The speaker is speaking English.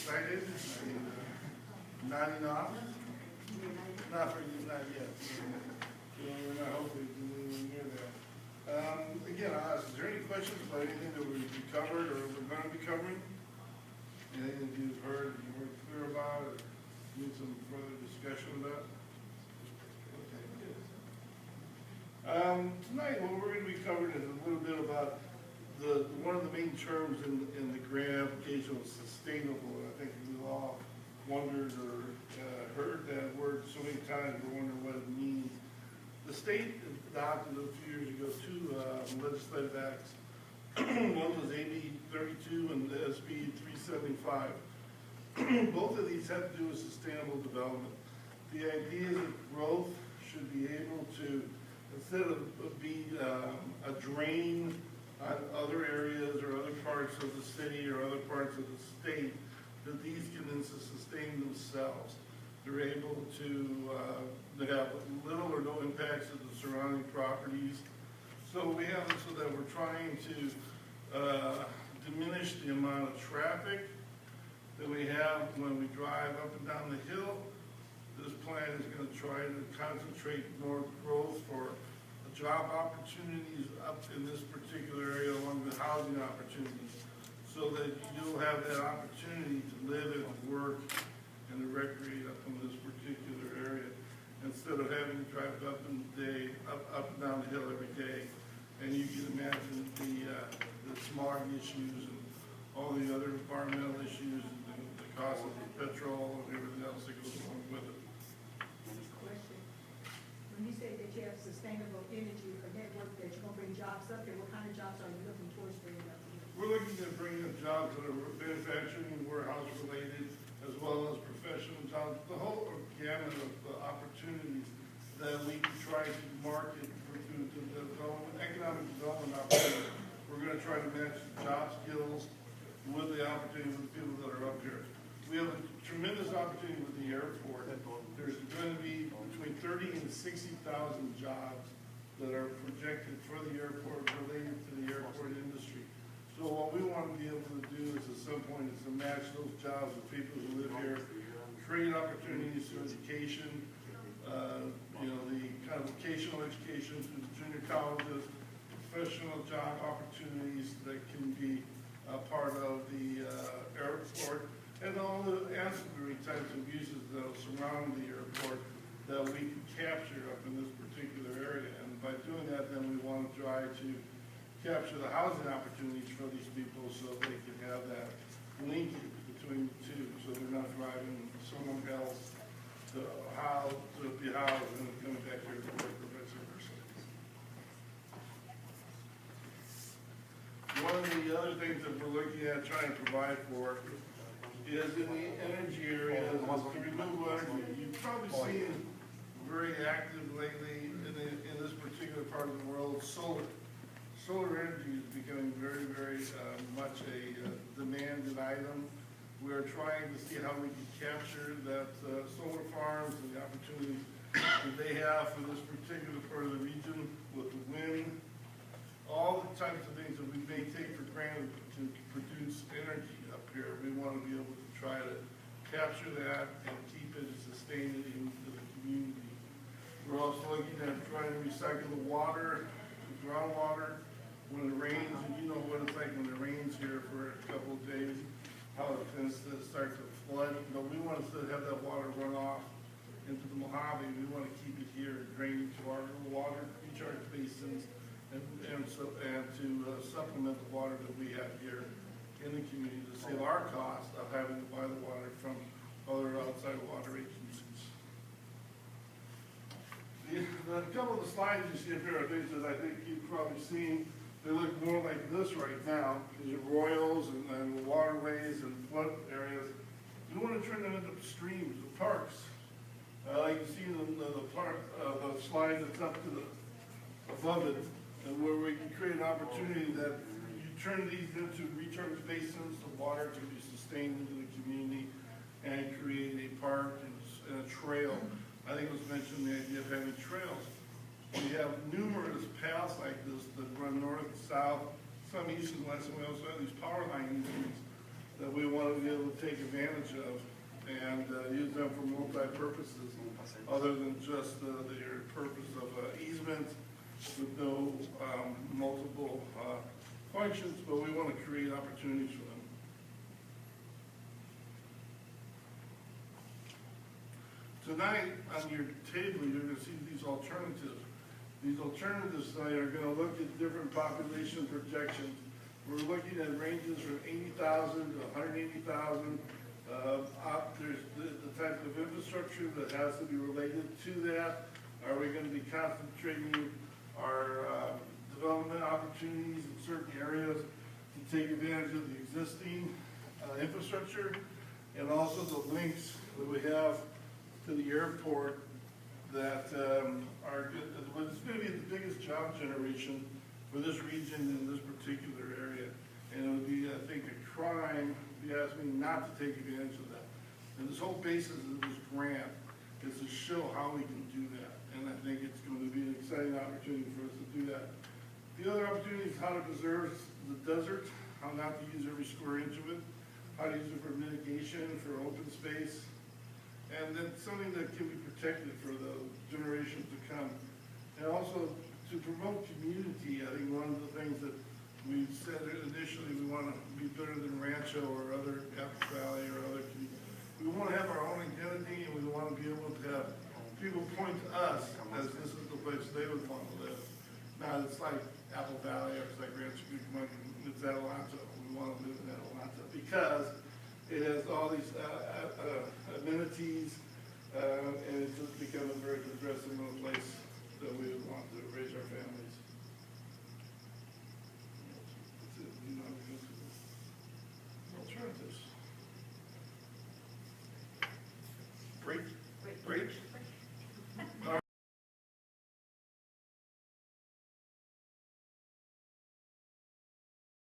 excited, nodding off. Not for you, not yet. We're not hoping to move near that. Again, I'll ask, is there any questions about anything that we covered or we're going to be covering? Anything that you've heard, you weren't clear about, or need some further discussion about? Okay, good. Tonight, what we're going to be covering is a little bit about one of the main terms in the grant application was sustainable. I think we all wondered or heard that word so many times, we're wondering what it means. The state adopted a few years ago two legislative acts. One was AB 32 and the SB 375. Both of these have to do with sustainable development. The idea is that growth should be able to, instead of be a drain on other areas or other parts of the city or other parts of the state, that these can then sustain themselves. They're able to have little or no impacts to the surrounding properties. So we have it so that we're trying to diminish the amount of traffic that we have when we drive up and down the hill. This plan is going to try to concentrate more growth for job opportunities up in this particular area along with housing opportunities, so that you'll have that opportunity to live and work and to recreate up in this particular area instead of having to drive up and down the hill every day. And you can imagine the smog issues and all the other environmental issues and the cost of the petrol and everything else that goes along with it. Question. When you say that you have sustainable energy or network that you're going to bring jobs up there, what kind of jobs are you looking towards bringing up here? We're looking to bring in jobs that are manufacturing and warehouse related, as well as professional jobs, the whole gamut of opportunities that we can try to market through the development, economic development opportunities. We're going to try to match job skills with the opportunity with the people that are up here. We have a tremendous opportunity with the airport. There's going to be between 30 and 60,000 jobs that are projected for the airport related to the airport industry. So what we want to be able to do is at some point is to match those jobs with people who live here, create opportunities through education, the kind of vocational education through the junior colleges, professional job opportunities that can be a part of the airport, and all the ancillary types of uses that surround the airport that we can capture up in this particular area. And by doing that, then we want to try to capture the housing opportunities for these people so they can have that linkage between the two, so they're not driving someone else to be housed and coming back here to work or vice versa. One of the other things that we're looking at trying to provide for is in the energy area, is the renewable energy. You've probably seen very active lately in this particular part of the world, solar. Solar energy is becoming very, very much a demanded item. We're trying to see how we can capture that solar farms and the opportunities that they have for this particular part of the region with the wind, all the types of things that we may take for granted to produce energy up here. We want to be able to try to capture that and keep it and sustain it into the community. We're also looking at trying to recycle the water, the groundwater, when it rains, and you know what it's like when it rains here for a couple of days, how it tends to start to flood. But we want to have that water run off into the Mojave. We want to keep it here, drain into our water recharge basins, and to supplement the water that we have here in the community to save our cost of having to buy the water from other outside water agencies. A couple of the slides you see up here are things that I think you've probably seen. They look more like this right now. These are royals and waterways and flood areas. We want to turn them into streams, and parks. Like you see the slide that's up to the above it, and where we can create an opportunity that you turn these into recharge basins. The water can be sustained into the community and create a park and a trail. I think it was mentioned the idea of having trails. We have numerous paths like this that run north, south, some east and west, and we also have these power line easements that we want to be able to take advantage of and use them for multi-purposes, other than just their purpose of easement with no multiple functions, but we want to create opportunities for them. Tonight, on your table, you're going to see these alternatives. These alternatives tonight are going to look at different population projections. We're looking at ranges from 80,000 to 180,000. There's the type of infrastructure that has to be related to that. Are we going to be concentrating our development opportunities in certain areas to take advantage of the existing infrastructure, and also the links that we have to the airport that are good. It's going to be the biggest job generation for this region in this particular area. And it would be, I think, a crime, if you ask me, not to take advantage of that. And this whole basis of this grant is to show how we can do that. And I think it's going to be an exciting opportunity for us to do that. The other opportunity is how to preserve the desert, how not to use every square inch of it, how to use it for mitigation, for open space, and then something that can be protected for the generations to come. And also to promote community. I think one of the things that we said initially, we want to be better than Rancho or other Apple Valley or other communities. We want to have our own identity, and we want to be able to have people point to us as this is the place they would want to live. Now, it's like Apple Valley or it's like Rancho Cucamonga, it's Adelanto. We want to live in Adelanto because it has all these amenities, and it's just become a very progressive little place that we would want to raise our families.